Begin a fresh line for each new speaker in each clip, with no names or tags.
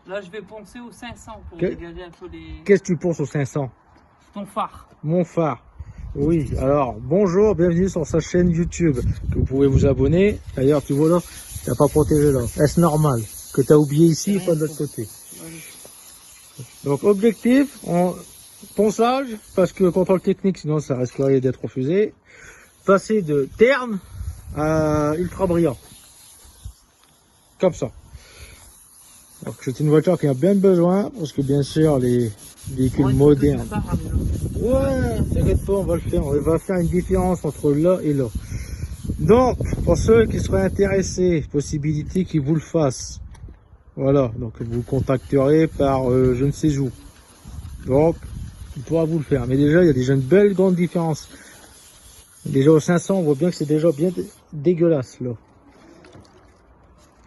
Là, je vais poncer au 500 pour dégager un peu les...
Qu'est-ce que tu ponces au 500?
Ton phare.
Mon phare. Oui, alors bonjour, bienvenue sur sa chaîne YouTube, que vous pouvez vous abonner. D'ailleurs, tu vois là, tu n'as pas protégé là. Est-ce normal que tu as oublié ici ou pas de l'autre côté? Donc objectif, ponçage, parce que contrôle technique, sinon ça risquerait d'être refusé. Passer de terne à ultra brillant. Comme ça. Donc c'est une voiture qui a bien besoin, parce que bien sûr les véhicules modernes. Ouais, t'inquiète pas, on va le faire. On va faire une différence entre là et là. Donc, pour ceux qui seraient intéressés, possibilité qu'ils vous le fassent. Voilà, donc vous contacterez par je ne sais où. Donc, il pourra vous le faire. Mais déjà, il y a déjà une belle grande différence. Déjà au 500, on voit bien que c'est déjà bien dégueulasse là.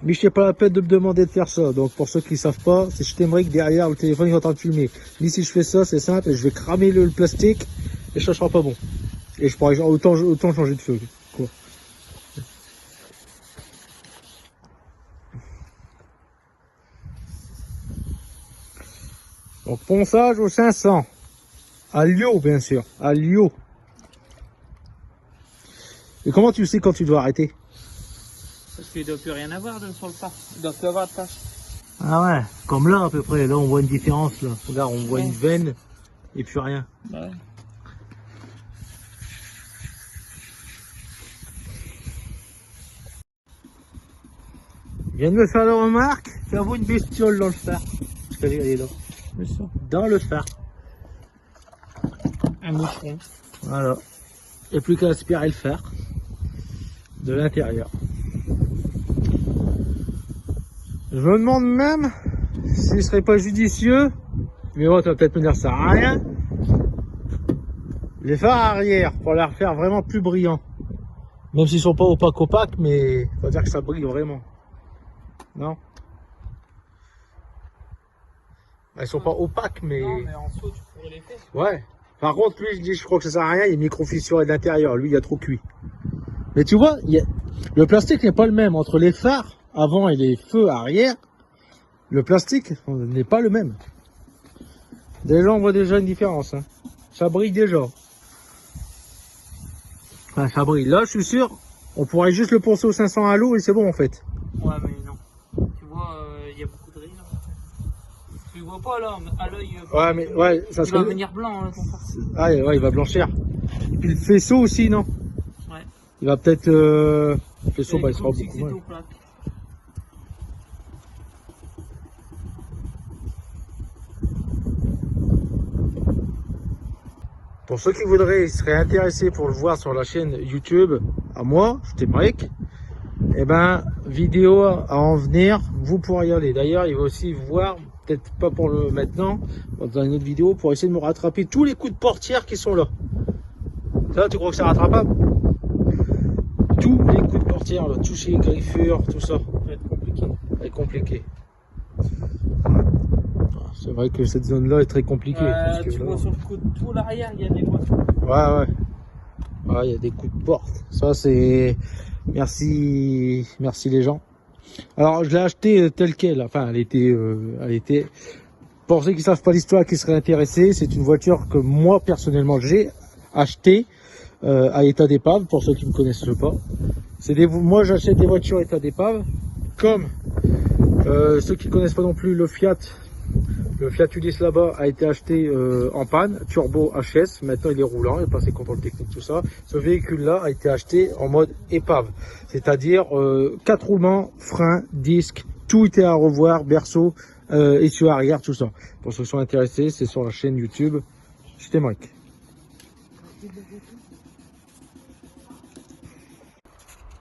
Mais je n'ai pas la peine de me demander de faire ça. Donc pour ceux qui ne savent pas, c'est je t'aimerais que derrière le téléphone il est en train de filmer. Mais si je fais ça, c'est simple, je vais cramer le plastique et ça sera pas bon. Et je pourrais autant changer de feu. Quoi. Donc ponçage au 500. À Lyon, bien sûr. À Lyon. Et comment tu sais quand tu dois arrêter?
Parce qu'il ne doit plus rien avoir sur le phare. Il ne doit plus avoir de tâches.
Ah ouais, comme là à peu près. Là on voit une différence. Là. Regarde, on voit une veine et plus rien.
Bah ouais.
Je viens de me faire la remarque, tu as vu une bestiole dans le phare. Je t'avais elle est là. Dans le phare.
Un moucheron.
Voilà. Il n'y a plus qu'à aspirer le phare de l'intérieur. Je me demande même s'il serait pas judicieux, mais bon, tu vas peut-être me dire ça sert à rien. Les phares arrière pour les refaire vraiment plus brillants. Même s'ils sont pas opaques, mais on va dire que ça brille vraiment. Non? Ils sont pas opaques, mais...
Non, mais en saut, tu pourrais les faire.
Ouais. Par contre, lui, je crois que ça sert à rien, il est micro-fissuré de l'intérieur. Lui, il a trop cuit. Mais tu vois, le plastique n'est pas le même. Entre les phares avant et les feux arrière, le plastique n'est pas le même. Déjà, on voit déjà une différence. Hein. Ça brille déjà. Enfin, ça brille. Là, je suis sûr, on pourrait juste le poncer au 500 à l'eau et c'est bon en fait.
Ouais, mais non. Tu vois, il y a beaucoup de riz là. Tu le vois pas là, à l'œil.
Ouais, mais ouais, ça
il va venir blanc là, ton phare.
Ah, ouais, il va blanchir. Et puis le faisceau aussi, non?
Ouais.
Il va peut-être. Le faisceau, bah, il sera beaucoup moins. Pour ceux qui voudraient, seraient intéressés pour le voir sur la chaîne YouTube, à moi, je t'aimerais. Eh ben, vidéo à en venir, vous pourrez y aller. D'ailleurs, il va aussi voir, peut-être pas pour le maintenant, dans une autre vidéo, pour essayer de me rattraper tous les coups de portière qui sont là. Ça, tu crois que c'est rattrapable? Tous les coups de portière, là, toucher, griffure, tout ça. Ça va être compliqué. Ça va être compliqué. C'est vrai que cette zone-là est très compliquée.
Tu vois sur le coup de tout l'arrière, il y a des boîtes.
Ouais. Ouais, il y a des coups de porte. Ça, c'est... Merci les gens. Alors, je l'ai acheté telle quelle. Enfin, elle était... Pour ceux qui ne savent pas l'histoire, qui seraient intéressés, c'est une voiture que moi, personnellement, j'ai achetée à état d'épave, pour ceux qui ne me connaissent pas. Moi, j'achète des voitures état d'épave, comme ceux qui ne connaissent pas non plus le Fiat. Le Fiat Ulysse là-bas a été acheté en panne, turbo HS, maintenant il est roulant, il est passé contrôle technique, tout ça. Ce véhicule-là a été acheté en mode épave, c'est-à-dire 4 roulements, freins, disques, tout était à revoir, berceau, essieu arrière, tout ça. Pour ceux qui sont intéressés, c'est sur la chaîne YouTube, je t'aimerais.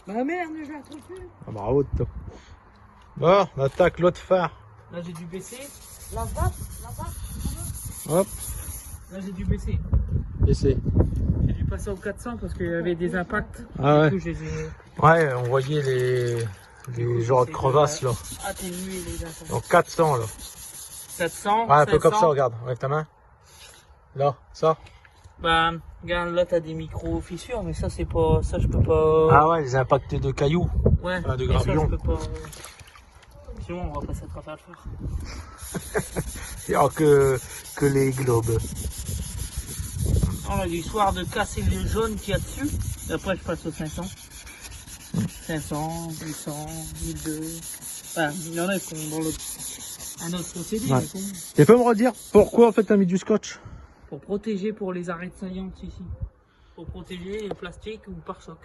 Bah merde, je la trouve plus.
Ah, bravo toi. Bon, on attaque l'autre phare.
Là j'ai dû baisser. Là-bas.
Hop.
Là j'ai dû baisser.
Baisser.
J'ai dû passer au 400 parce qu'il y avait des impacts.
Ah ouais.
Du coup, je les ai...
Ouais, on voyait les genres de crevasses là.
Atténuer les impacts.
Donc 400 là.
700.
Ouais, un peu
500.
comme ça, regarde, avec ta main. Là, ça.
Bah, regarde, là t'as des micro-fissures, mais ça c'est pas... Ça je peux pas...
Ah ouais, les impacts de cailloux.
Ouais,
de
mais ça je
gravillons.
peux pas... sinon on va pas s'attraper à le faire.
Il n'y a que les globes.
On a l'histoire de casser le jaune qu'il y a dessus. Et après je passe au 500. 500, 800, 1002. Enfin, il y en a qui sont dans un autre procédé.
Ouais.
Mais bon,
Tu peux me redire pourquoi en fait tu as mis du scotch?
pour protéger pour les arêtes saillantes ici. Pour protéger le plastique ou pare-choc.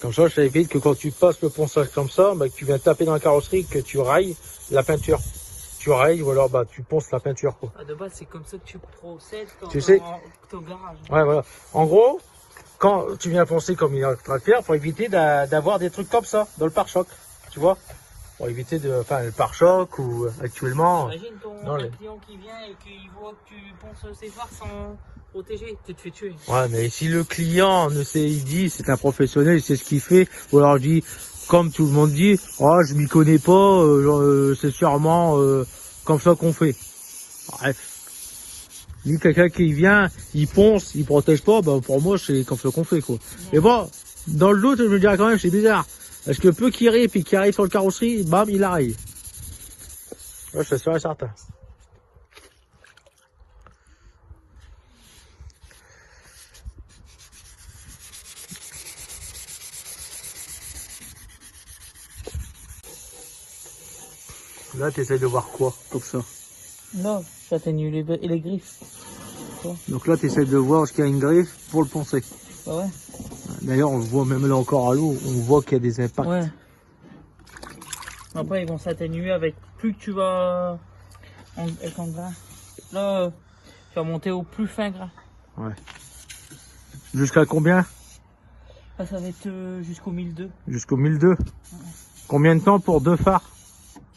Comme ça, ça évite que quand tu passes le ponçage comme ça, bah, que tu viens taper dans la carrosserie, que tu railles la peinture. Tu railles ou alors bah, tu ponces la peinture. Quoi.
Ah, de base, c'est comme ça que tu procèdes quand
Tu sais.
t'es au garage.
Ouais, voilà. En gros, quand tu viens poncer comme il est en train de faire, faut éviter d'avoir des trucs comme ça dans le pare-choc. Tu vois? Pour éviter le pare-choc ou actuellement.
Imagine un client qui vient et qu'il voit que tu ponces ses phares sans protéger, tu te fais tuer.
Ouais, mais si le client ne sait, il dit, c'est un professionnel, il sait ce qu'il fait, ou alors je dis, comme tout le monde dit, oh, je m'y connais pas, c'est sûrement comme ça qu'on fait. Bref. Ni quelqu'un qui vient, il ponce, il protège pas, bah pour moi c'est comme ça qu'on fait quoi. Mais bon, dans le doute, je me dirais quand même c'est bizarre. Parce que peu qu'il arrive et qu'il arrive sur le carrosserie, bam, il arrive. Ouais, c'est sûr et certain. Là, tu essaies de voir quoi, comme ça.
Non, j'atténue les griffes.
Donc là, tu essaies de voir ce qu'il y a une griffe pour le poncer.
Ah ouais.
D'ailleurs, on le voit même là encore à l'eau, on voit qu'il y a des impacts.
Ouais. Après, ils vont s'atténuer avec plus que tu vas être en grain. Là, tu vas monter au plus fin grain.
Ouais. Jusqu'à combien?
Là, ça va être jusqu'au 1002.
Jusqu'au 1002. Ouais. Combien de temps pour 2 phares?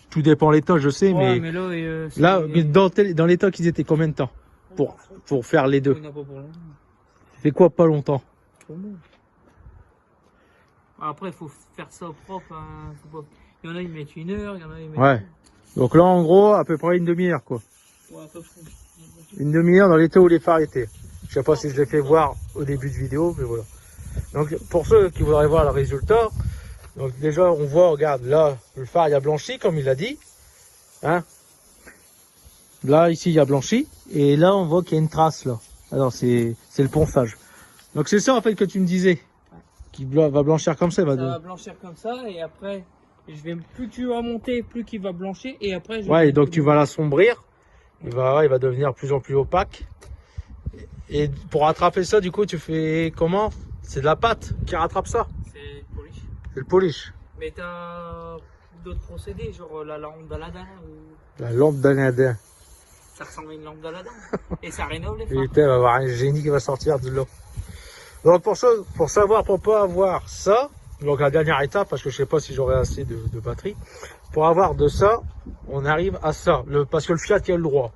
Tout dépend l'état, je sais,
ouais,
mais
là,
dans l'état qu'ils étaient combien de temps pour faire les deux? C'est quoi pas longtemps?
Après, il faut faire ça propre. Hein. Il y en a, ils mettent 1 heure, il y en a, ils mettent...
Ouais. Donc là, en gros, à peu près une demi-heure, quoi.
Ouais, à peu près.
Une demi-heure dans l'état où les phares étaient. Je sais pas si je l'ai fait voir au début de vidéo, mais voilà. Donc, pour ceux qui voudraient voir le résultat, donc déjà, on voit, regarde, là, le phare, il a blanchi, comme il a dit. Hein? Là, ici, il y a blanchi. Et là, on voit qu'il y a une trace, là. Alors, c'est le ponçage. Donc, c'est ça, en fait, que tu me disais. Qui va blanchir comme ça.
Ça va blanchir comme ça, et après, plus tu vas monter, plus qu'il va blanchir, et après...
Ouais, et donc tu vas l'assombrir. Il va devenir de plus en plus opaque. Et pour rattraper ça, du coup, tu fais comment? C'est de la pâte qui rattrape ça?
C'est le polish.
C'est le polish.
Mais t'as d'autres procédés, genre la lampe d'Aladin ou...
La lampe d'Aladin.
Ça ressemble à une lampe d'Aladin. Et ça rénove les phares.
Et il va y avoir un génie qui va sortir de l'eau. Donc pour savoir, pour pas avoir ça, donc la dernière étape, parce que je sais pas si j'aurai assez de batterie, pour avoir de ça, on arrive à ça. Parce que le Fiat, il y a le droit.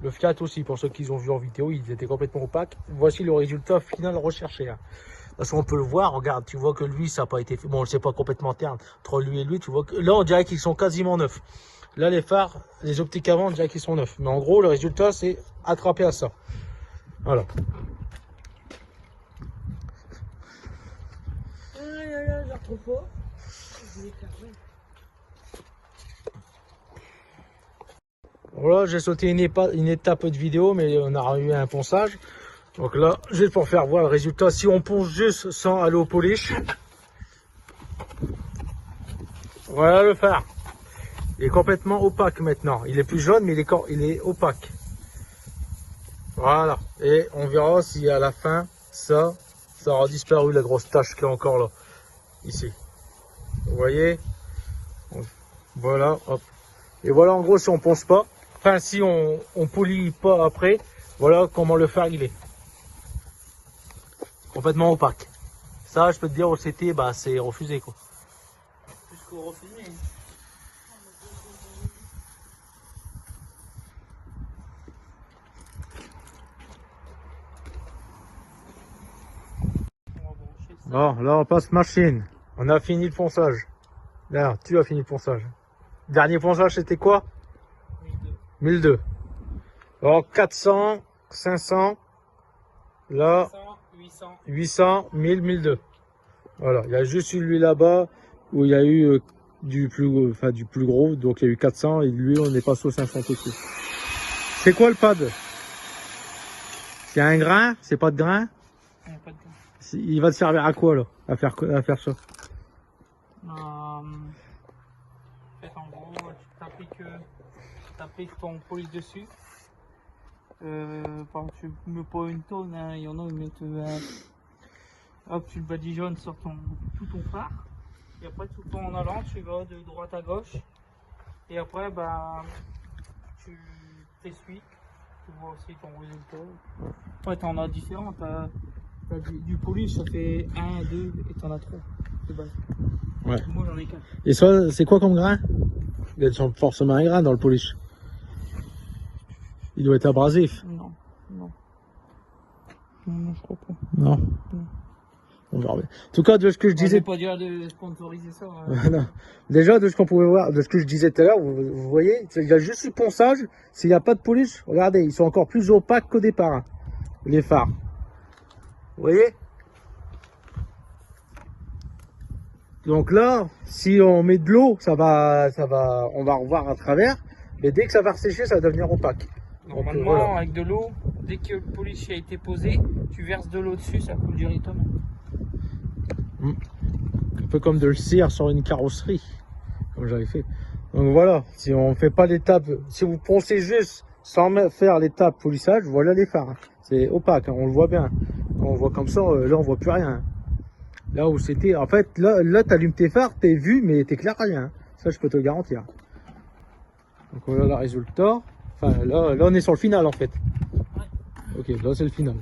Le Fiat aussi, pour ceux qui ont vu en vidéo, ils étaient complètement opaques. Voici le résultat final recherché. Hein. Parce qu'on peut le voir, regarde, tu vois que lui, ça n'a pas été fait. Bon, c'est pas complètement terne. Entre lui et lui, tu vois que là, on dirait qu'ils sont quasiment neufs. Là, les phares, les optiques avant, on dirait qu'ils sont neufs. Mais en gros, le résultat, c'est attrapé à ça. Voilà. Voilà, j'ai sauté une étape de vidéo, mais on a eu un ponçage. Donc là, juste pour faire voir le résultat, si on ponce juste sans aller au polish. Voilà le phare. Il est complètement opaque maintenant. Il est plus jaune, mais il est opaque. Voilà. Et on verra si à la fin, ça aura disparu, la grosse tache qui est encore là. Ici. Vous voyez? Voilà, hop. Et voilà en gros si on ponce pas. Enfin, si on polit pas après, voilà comment le phare il est. Complètement opaque. Ça, je peux te dire, au CT, bah, c'est refusé, quoi.
Jusqu'au refusé.
Bon, là, on passe machine. On a fini le ponçage. Là, tu as fini le ponçage. Dernier ponçage, c'était quoi? 1002. Alors, 400, 500. Là, 800, 1000, 1002. Voilà, il y a juste celui là-bas où il y a eu du plus gros. Donc il y a eu 400 et lui on est passé au 500 aussi. C'est quoi le pad? C'est un grain? C'est pas de grain?
Il n'y a pas de temps.
Il va te servir à quoi là? À faire ça?
En fait, en gros, tu t'appliques ton police dessus. Par exemple, tu mets pas une tonne, hein, il y en a, ils mettent hop, tu le badigeonnes sur tout ton phare. Et après, tout le temps en allant, tu vas de droite à gauche. Et après, bah, tu t'essuies. Tu vois aussi ton résultat. Après, t'en as différents. T'as du polish, ça fait 1, 2 et t'en as 3 de base.
Ouais.
Moi, j'en ai 4.
Et ça, c'est quoi comme grain? Il y a forcément un grain dans le polish. Il doit être abrasif.
Non, non. Non, je crois pas.
Non.
Non.
On verra bien. En tout cas, de ce que je
Je vais
disais.
pas dire de sponsoriser ça. Hein.
Non. Déjà, de ce qu'on pouvait voir, de ce que je disais tout à l'heure, vous voyez, il y a juste du ponçage. S'il n'y a pas de polish, regardez, ils sont encore plus opaques qu'au départ, hein, les phares. Vous voyez? Donc là, si on met de l'eau, on va revoir à travers. Mais dès que ça va ressécher, ça va devenir opaque.
Normalement,
Donc, voilà.
avec de l'eau, dès que le polish a été posé, tu verses de l'eau dessus, ça coule directement.
Un peu comme de le cire sur une carrosserie, comme j'avais fait. Donc voilà, si on fait pas l'étape, si vous poncez juste sans faire l'étape polissage, voilà les phares. C'est opaque, hein, on le voit bien. Quand on voit comme ça, là on voit plus rien. Là où c'était, en fait, là tu allumes tes phares, t'es vu, mais t'es clair à rien. Hein. Ça, je peux te le garantir. Donc voilà le résultat. Enfin, là on est sur le final en fait. Ok, là c'est le final.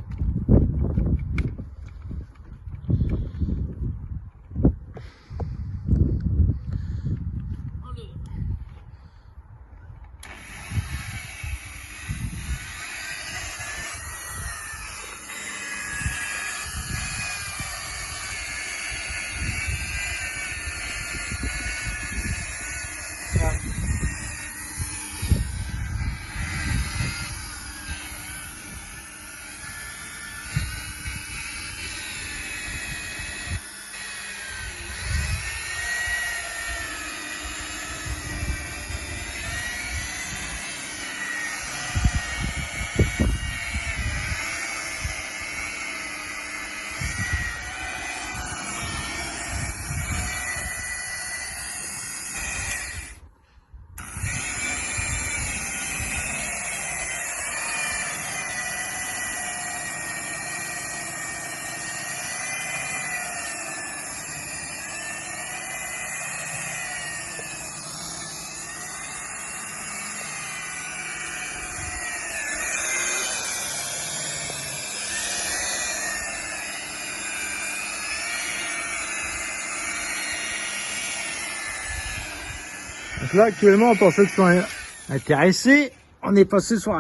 Donc là, actuellement, pour ceux qui sont intéressés, on est passé sur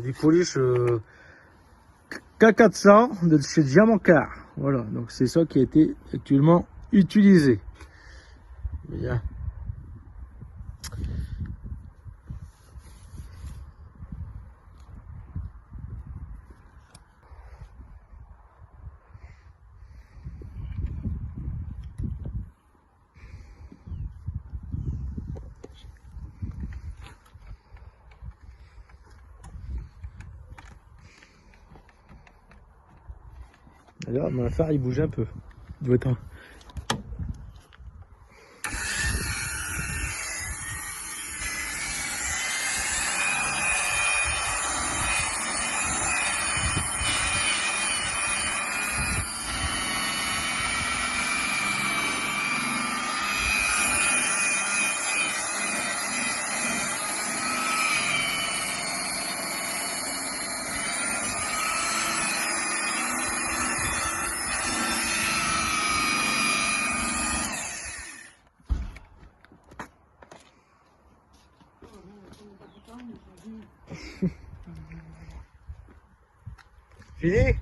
du polish K400 de chez Diamant Car. Voilà, donc c'est ça qui a été actuellement utilisé. Bien. D'ailleurs, mon phare il bouge un peu. Il doit être un... Fini?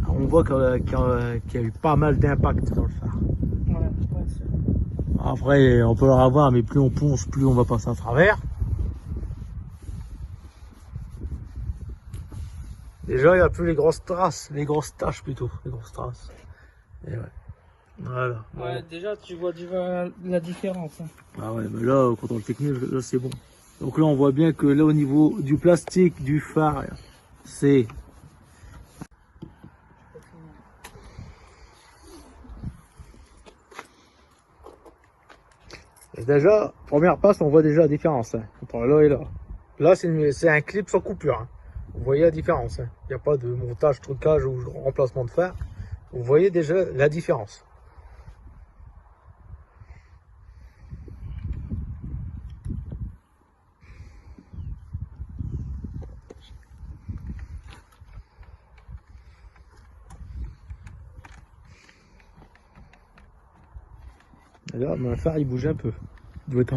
On voit qu'il y a eu pas mal d'impact dans le phare.
Voilà, je pense.
Après, on peut le revoir, mais plus on ponce, plus on va passer à travers. Déjà, il n'y a plus les grosses traces, les grosses taches plutôt, les grosses traces. Et ouais. Voilà.
Ouais, déjà, tu vois la différence. Hein.
Ah ouais, mais là, au contrôle technique, là, c'est bon. Donc là, on voit bien que là, au niveau du plastique, du phare, c'est... Et déjà, première passe, on voit déjà la différence hein, entre là et là. Là, c'est un clip sans coupure. Hein. Vous voyez la différence. Hein. Il n'y a pas de montage, trucage ou remplacement de fer. Vous voyez déjà la différence. Et là, mon phare, il bouge un peu. Il doit être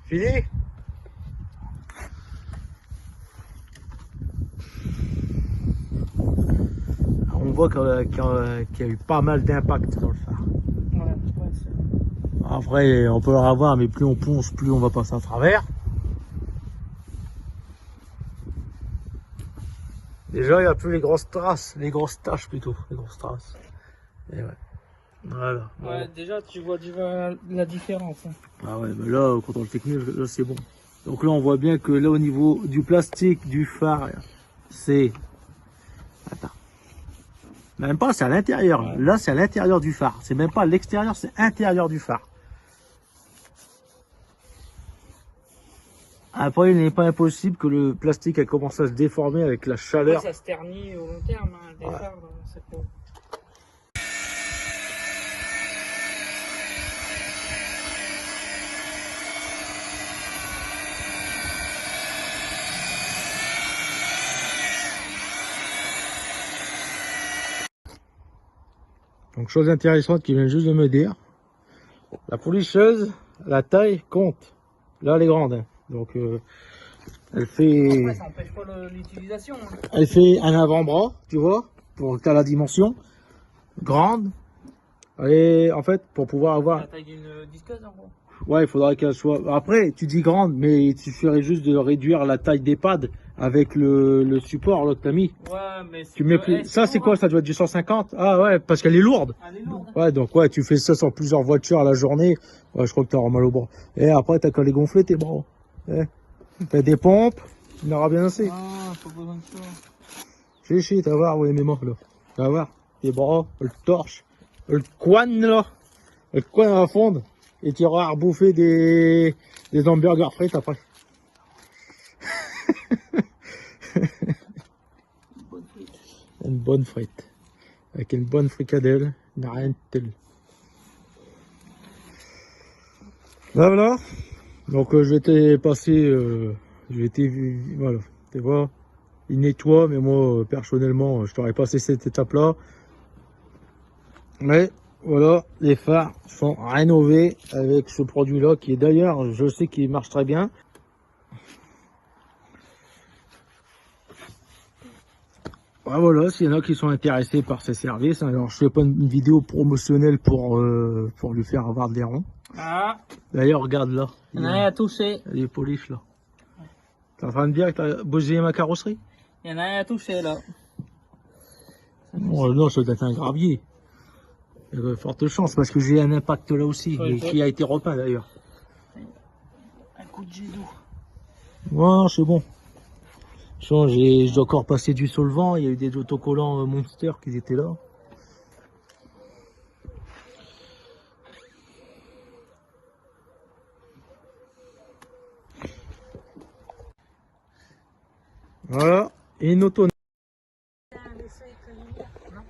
fini. On voit qu'il y a eu pas mal d'impact dans le phare. En vrai, on peut le avoir, mais plus on ponce, plus on va passer à travers. Déjà, il n'y a plus les grosses traces, les grosses taches plutôt, les grosses traces. Et ouais. Voilà.
Ouais, déjà, tu vois la différence. Hein.
Ah ouais, mais là, au contrôle technique, là, c'est bon. Donc là, on voit bien que là, au niveau du plastique, du phare, c'est... Attends. Même pas, c'est à l'intérieur. Ouais. Là, c'est à l'intérieur du phare. C'est même pas à l'extérieur, c'est intérieur du phare. Après, il n'est pas impossible que le plastique ait commencé à se déformer avec la chaleur.
Ouais, ça se ternit au long terme, hein, des phares, c'est pas...
Donc, chose intéressante qui vient juste de me dire, la polisseuse, la taille compte. Là, elle est grande. Hein. Donc, elle fait...
Après, ça n'empêche pas l'utilisation. Hein.
Elle fait un avant-bras, tu vois, pour que tu as la dimension. Grande. Et en fait, pour pouvoir avoir...
La taille d'une disqueuse, en gros.
Ouais, il faudrait qu'elle soit... Après, tu dis grande, mais il suffirait juste de réduire la taille des pads avec le support là, que tu as mis.
Ouais, mais
tu mets plus... Ça, c'est quoi? Ça doit être du 150? Ah ouais, parce qu'elle est lourde.
Elle est lourde.
Ouais, donc ouais, tu fais ça sur plusieurs voitures à la journée. Ouais, je crois que tu auras mal au bras. Et après, tu as qu'à les gonfler tes bras. Ouais. Fais des pompes, il aura bien assez.
Ah, pas besoin de ça.
Chichi, tu vas voir, ouais, mes mains là. Tu vas voir, tes bras, le torche, le coin là. Le coin à fondre. Et tu auras à rebouffer des hamburgers frites après. Une bonne frite. Avec une bonne fricadelle. Il n'y a rien de tel. Là, voilà. Donc je vais te passer. Voilà. Tu vois. Il nettoie, mais moi personnellement, je t'aurais passé cette étape-là. Mais voilà, les phares sont rénovés avec ce produit-là qui est d'ailleurs, je sais qu'il marche très bien. Ah, voilà, s'il y en a qui sont intéressés par ces services, alors je fais pas une vidéo promotionnelle pour lui faire avoir des ronds.
Ah.
D'ailleurs, regarde là.
Il y en a rien à toucher.
Il y a des polish là. T'es en train de dire que t'as bousillé ma carrosserie?
Il y en a rien à toucher là.
Oh, non, ça doit être un gravier. Il y a de fortes chances parce que j'ai un impact là aussi, qui a été repeint d'ailleurs.
Un coup de jet d'eau.
Ouais, c'est bon. Je dois encore passer du solvant, il y a eu des autocollants Monster qui étaient là. Voilà, et une auto.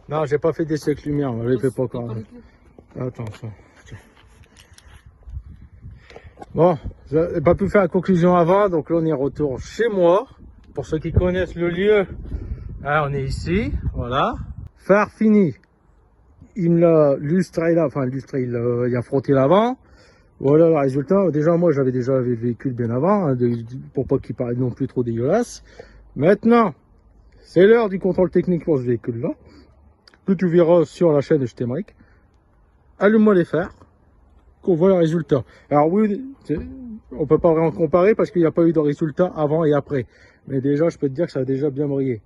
Non, j'ai pas fait d'essai avec lumière, je l'ai fait pas encore. Attends, ça. Tiens. Bon, j'ai pas pu faire la conclusion avant, donc là on est retour chez moi. Pour ceux qui connaissent le lieu, hein, on est ici, voilà. Phare fini. Il me l'a lustré là, enfin lustré, il a frotté l'avant. Voilà le résultat. Déjà moi j'avais déjà le véhicule bien avant, hein, pour pas qu'il paraisse non plus trop dégueulasse. Maintenant, c'est l'heure du contrôle technique pour ce véhicule là. Que tu verras sur la chaîne de Htmric. Allume-moi les phares, qu'on voit le résultat. Alors oui, on peut pas vraiment comparer parce qu'il n'y a pas eu de résultat avant et après. Mais déjà, je peux te dire que ça a déjà bien brillé.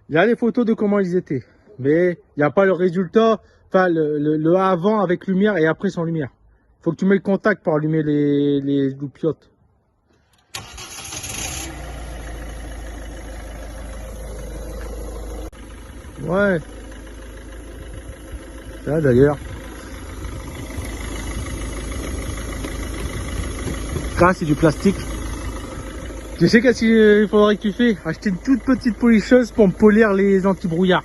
Il y a les photos de comment ils étaient. Mais il n'y a pas le résultat, enfin le avant avec lumière et après sans lumière. Faut que tu mets le contact pour allumer les loupiottes. Ouais. Là d'ailleurs. Là c'est du plastique. Tu sais qu'est-ce qu'il faudrait que tu fais? Acheter une toute petite policheuse pour me polir les anti-brouillards.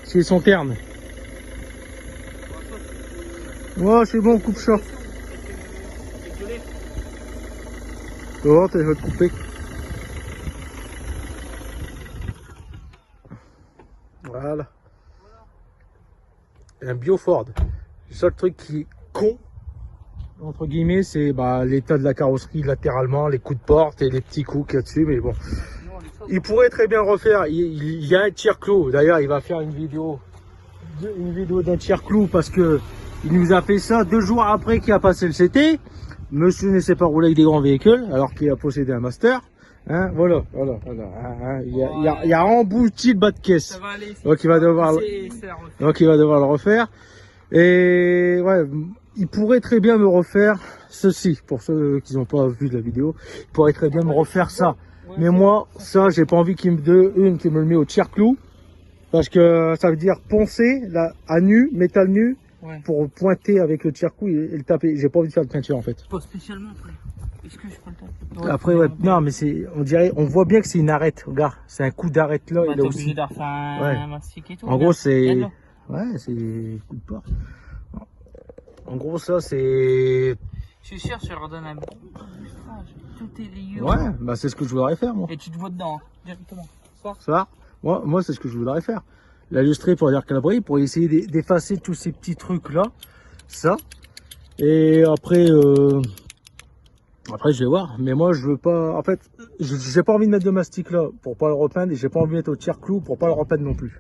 C'est son terne. Ouais, c'est bon, coupe ça. Oh, tu vas te couper. Voilà. Un Bioford. Le seul truc qui est con, entre guillemets, c'est l'état de la carrosserie latéralement, les coups de porte et les petits coups qu'il y a dessus, mais bon. Il pourrait très bien refaire. Il y a un tire-clou. D'ailleurs, il va faire une vidéo d'un tire-clou parce que il nous a fait ça 2 jours après qu'il a passé le CT. Monsieur ne sait pas rouler avec des grands véhicules alors qu'il a possédé un master. Hein, voilà. Hein, il y a embouti le bas de caisse.
Ça va aller,
donc il va devoir le refaire. Et ouais, il pourrait très bien me refaire ceci. Pour ceux qui n'ont pas vu la vidéo, il pourrait très bien me refaire ça. Mais moi, ça, j'ai pas envie qu'il me le met au tire-clou. Parce que ça veut dire poncer là, à nu, métal nu, pour pointer avec le tire-clou et le taper. J'ai pas envie de faire de peinture en fait.
Pas spécialement après. Est-ce que je prends le temps?
Après, ouais, non, mais on voit bien que c'est une arête. Regarde, c'est un coup d'arête là.
Bah, t'es obligé d'en faire un mastic et tout.
En gros, c'est. Ouais, c'est coup de porte. En gros, ça, c'est.
Je suis sûr, je leur donne un bon lustrage. Tout est lié.
Ouais, bah c'est ce que je voudrais faire, moi.
Et tu te vois dedans, directement.
Ça moi c'est ce que je voudrais faire. L'illustrer pour dire calabrer, pour essayer d'effacer tous ces petits trucs-là. Ça. Et après, je vais voir. Mais moi, je veux pas. En fait, j'ai pas envie de mettre de mastic là pour pas le repeindre. Et j'ai pas envie de mettre au tire-clou pour pas le repeindre non plus.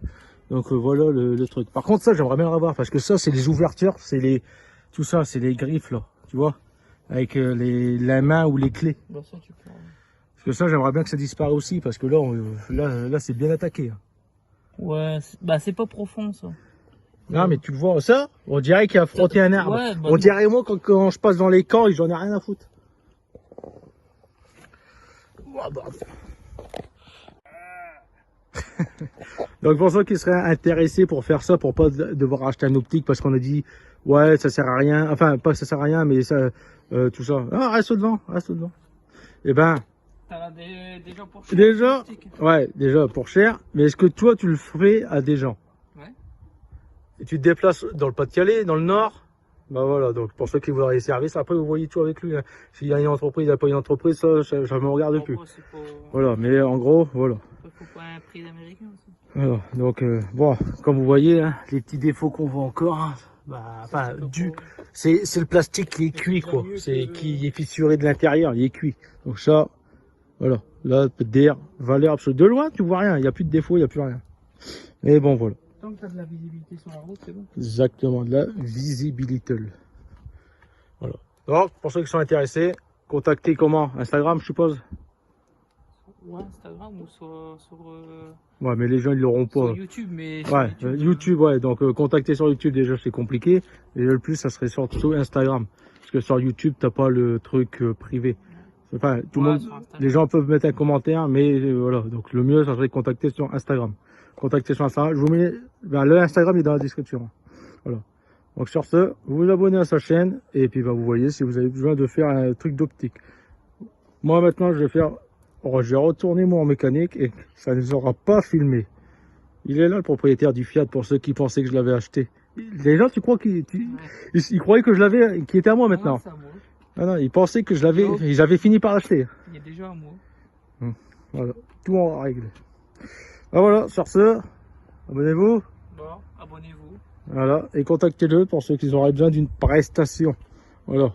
Donc voilà le truc. Par contre, ça, j'aimerais bien le revoir. Parce que ça, c'est les ouvertures. Tout ça, c'est les griffes là. Tu vois, avec la main ou les clés.
Bah, ça, tu peux...
Parce que ça, j'aimerais bien que ça disparaisse aussi, parce que là c'est bien attaqué. Hein.
Ouais, c'est pas profond ça.
Non, mais tu le vois, ça, on dirait qu'il a frotté un arbre.
Ouais,
on dirait moi quand je passe dans les camps, j'en ai rien à foutre. Donc pour ceux qui seraient intéressés pour faire ça, pour pas devoir acheter un optique, parce qu'on a dit ouais ça sert à rien, enfin pas que ça sert à rien, mais ça tout ça. Ah, reste devant. Et ben
déjà pour cher.
Déjà pour cher, mais est-ce que toi tu le ferais à des gens?
Ouais.
Et tu te déplaces dans le Pas-de-Calais, dans le Nord. Bah voilà, donc pour ceux qui voudraient les services, après vous voyez tout avec lui. Hein. S'il y a une entreprise, il n'y a pas une entreprise, ça me regarde plus. Voilà, mais en gros, voilà.
Faut pas un prix d'américain aussi.
Voilà, donc bon, comme vous voyez, hein, les petits défauts qu'on voit encore, hein, c'est le plastique qui est cuit quoi, qui est fissuré de l'intérieur, il est cuit. Donc ça, voilà, là peut te dire valeur absolue. De loin, tu vois rien, il n'y a plus de défauts, il n'y a plus rien. Et bon voilà.
Tant que tu as de la visibilité sur la route, c'est bon.
Exactement, de la visibilité. Voilà. Donc pour ceux qui sont intéressés, contactez comment? Instagram, je suppose.
Ouais, Instagram ou sur
ouais, mais les gens ils l'auront pas.
Sur YouTube, mais
ouais, YouTube, ouais. Donc contacter sur YouTube déjà c'est compliqué. Et le plus ça serait surtout Instagram, parce que sur YouTube t'as pas le truc privé. Enfin, tout le monde, les gens peuvent mettre un commentaire, mais voilà. Donc le mieux ça serait de contacter sur Instagram. Contacter sur Instagram. Je vous mets le Instagram est dans la description. Voilà. Donc sur ce, vous vous abonnez à sa chaîne et puis vous voyez si vous avez besoin de faire un truc d'optique. Moi maintenant je vais retourner moi en mécanique et ça ne sera pas filmé. Il est là, le propriétaire du Fiat, pour ceux qui pensaient que je l'avais acheté. Les gens, tu crois qu'ils croyaient que je l'avais, qu'il était à moi maintenant?
C'est à moi.
Ah non, ils pensaient que je l'avais, ils avaient fini par l'acheter.
Il est déjà à moi.
Voilà, tout en règle. Ah voilà, sur ce, abonnez-vous.
Bon, abonnez-vous.
Voilà, et contactez-le pour ceux qui auraient besoin d'une prestation. Voilà.